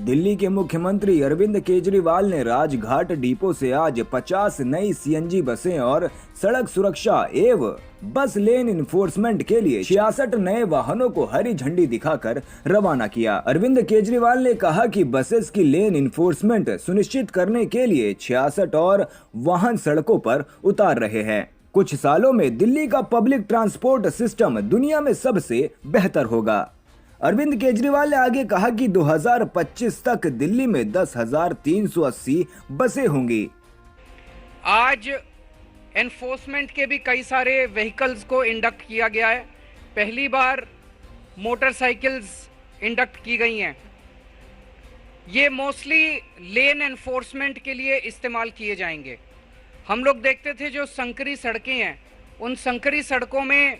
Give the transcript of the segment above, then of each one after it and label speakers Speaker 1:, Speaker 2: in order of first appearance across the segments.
Speaker 1: दिल्ली के मुख्यमंत्री अरविंद केजरीवाल ने राजघाट डिपो से आज 50 नई सीएनजी बसें और सड़क सुरक्षा एवं बस लेन इन्फोर्समेंट के लिए 66 नए वाहनों को हरी झंडी दिखाकर रवाना किया। अरविंद केजरीवाल ने कहा कि बसेस की लेन इन्फोर्समेंट सुनिश्चित करने के लिए 66 और वाहन सड़कों पर उतार रहे हैं। कुछ सालों में दिल्ली का पब्लिक ट्रांसपोर्ट सिस्टम दुनिया में सबसे बेहतर होगा। अरविंद केजरीवाल ने आगे कहा कि 2025 तक दिल्ली में 10,380 बसें होंगी।
Speaker 2: आज एनफोर्समेंट के भी कई सारे व्हीकल्स को इंडक्ट किया गया है। पहली बार मोटरसाइकिल्स इंडक्ट की गई हैं। ये मोस्टली लेन एनफोर्समेंट के लिए इस्तेमाल किए जाएंगे। हम लोग देखते थे जो संकरी सड़कें हैं, उन संकरी सड़कों में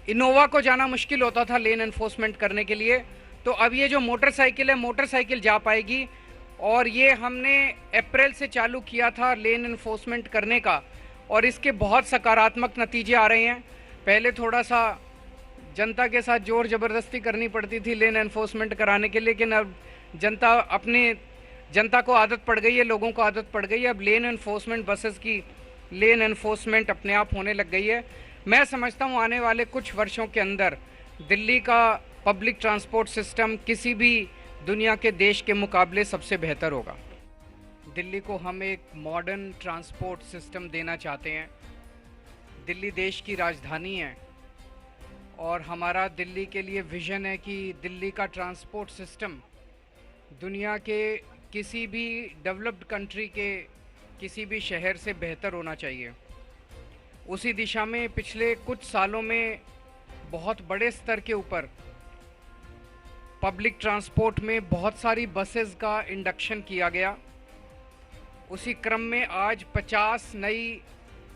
Speaker 2: इनोवा को जाना मुश्किल होता था लेन एनफोर्समेंट करने के लिए। तो अब ये जो मोटरसाइकिल है, मोटरसाइकिल जा पाएगी। और ये हमने अप्रैल से चालू किया था लेन एनफोर्समेंट करने का, और इसके बहुत सकारात्मक नतीजे आ रहे हैं। पहले थोड़ा सा जनता के साथ जोर ज़बरदस्ती करनी पड़ती थी लेन एनफोर्समेंट कराने के लिए, लेकिन अब जनता को आदत पड़ गई है, लोगों को आदत पड़ गई है। अब लेन एनफोर्समेंट बसेस की लेन एनफोर्समेंट अपने आप होने लग गई है। मैं समझता हूँ आने वाले कुछ वर्षों के अंदर दिल्ली का पब्लिक ट्रांसपोर्ट सिस्टम किसी भी दुनिया के देश के मुकाबले सबसे बेहतर होगा। दिल्ली को हम एक मॉडर्न ट्रांसपोर्ट सिस्टम देना चाहते हैं। दिल्ली देश की राजधानी है और हमारा दिल्ली के लिए विज़न है कि दिल्ली का ट्रांसपोर्ट सिस्टम दुनिया के किसी भी डेवलप्ड कंट्री के किसी भी शहर से बेहतर होना चाहिए। उसी दिशा में पिछले कुछ सालों में बहुत बड़े स्तर के ऊपर पब्लिक ट्रांसपोर्ट में बहुत सारी बसेस का इंडक्शन किया गया। उसी क्रम में आज 50 नई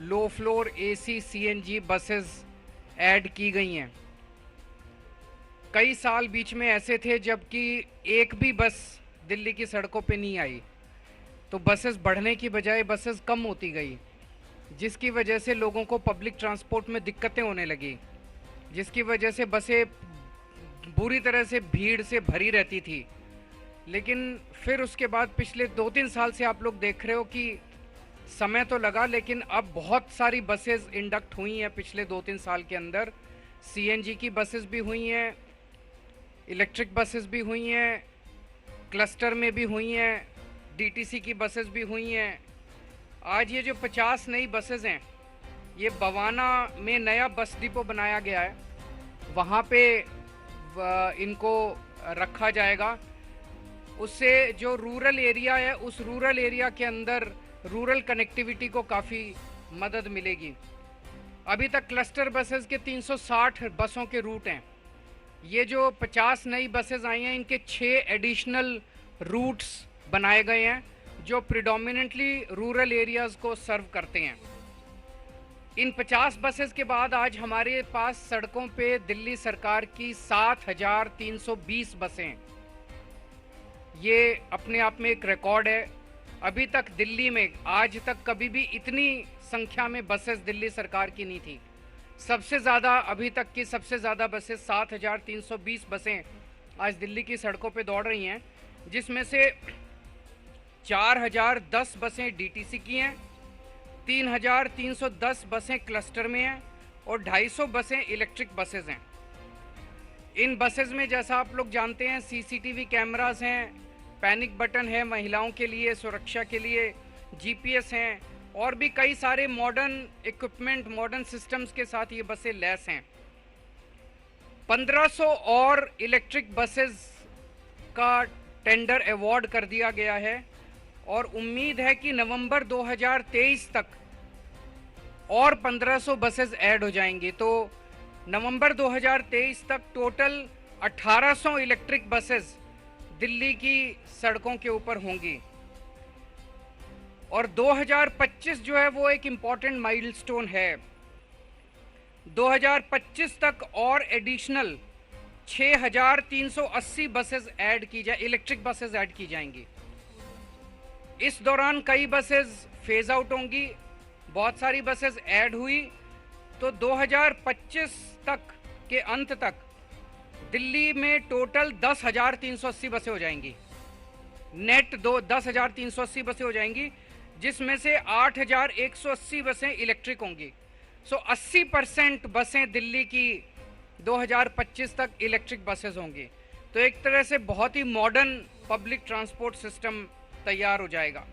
Speaker 2: low floor AC CNG buses add की गई हैं। कई साल बीच में ऐसे थे जबकि एक भी बस दिल्ली की सड़कों पे नहीं आई, तो बसेस बढ़ने की बजाय बसेस कम होती गई, जिसकी वजह से लोगों को पब्लिक ट्रांसपोर्ट में दिक्कतें होने लगी, जिसकी वजह से बसें बुरी तरह से भीड़ से भरी रहती थी। लेकिन फिर उसके बाद पिछले 2-3 साल से आप लोग देख रहे हो कि समय तो लगा, लेकिन अब बहुत सारी बसेस इंडक्ट हुई हैं पिछले 2-3 साल के अंदर। सीएनजी की बसेस भी हुई हैं, इलेक्ट्रिक बसेस भी हुई हैं, क्लस्टर में भी हुई हैं, डीटीसी की बसेस भी हुई हैं। आज ये जो 50 नई बसेस हैं, ये बवाना में नया बस डिपो बनाया गया है, वहाँ पे इनको रखा जाएगा। उससे जो रूरल एरिया है, उस रूरल एरिया के अंदर रूरल कनेक्टिविटी को काफ़ी मदद मिलेगी। अभी तक क्लस्टर बसेस के 360 बसों के रूट हैं। ये जो 50 नई बसेस आई हैं, इनके 6 एडिशनल रूट्स बनाए गए हैं जो प्रिडोमिनेंटली रूरल एरियाज़ को सर्व करते हैं। इन 50 बसेस के बाद आज हमारे पास सड़कों पे दिल्ली सरकार की 7,320 बसें। ये अपने आप में एक रिकॉर्ड है। अभी तक दिल्ली में आज तक कभी भी इतनी संख्या में बसेस दिल्ली सरकार की नहीं थी। सबसे ज़्यादा अभी तक की सबसे ज़्यादा बसेस 7,320 बसें आज दिल्ली की सड़कों पे दौड़ रही हैं, जिसमें से 4,010 बसें डीटीसी की हैं, 3,310 बसें क्लस्टर में हैं और 250 बसें इलेक्ट्रिक बसेस हैं। इन बसेस में जैसा आप लोग जानते हैं सीसीटीवी कैमरास हैं, पैनिक बटन है महिलाओं के लिए सुरक्षा के लिए, जीपीएस हैं और भी कई सारे मॉडर्न इक्विपमेंट, मॉडर्न सिस्टम्स के साथ ये बसें लैस हैं। 1500 और इलेक्ट्रिक बसेस का टेंडर अवार्ड कर दिया गया है और उम्मीद है कि नवंबर 2023 तक और 1500 बसेस ऐड हो जाएंगी। तो नवंबर 2023 तक टोटल 1800 इलेक्ट्रिक बसेस दिल्ली की सड़कों के ऊपर होंगी। और 2025 जो है वो एक इम्पॉर्टेंट माइलस्टोन है। 2025 तक और एडिशनल 6,380 बसेस ऐड की जाए, इलेक्ट्रिक बसेस ऐड की जाएंगी। इस दौरान कई बसेस फेज आउट होंगी, बहुत सारी बसेस ऐड हुई, तो 2025 तक के अंत तक दिल्ली में टोटल 10,380 बसें हो जाएंगी, नेट 10,380 बसें हो जाएंगी, जिसमें से 8,180 बसें इलेक्ट्रिक होंगी। सो 80% बसें दिल्ली की 2025 तक इलेक्ट्रिक बसेस होंगी। तो एक तरह से बहुत ही मॉडर्न पब्लिक ट्रांसपोर्ट सिस्टम तैयार हो जाएगा।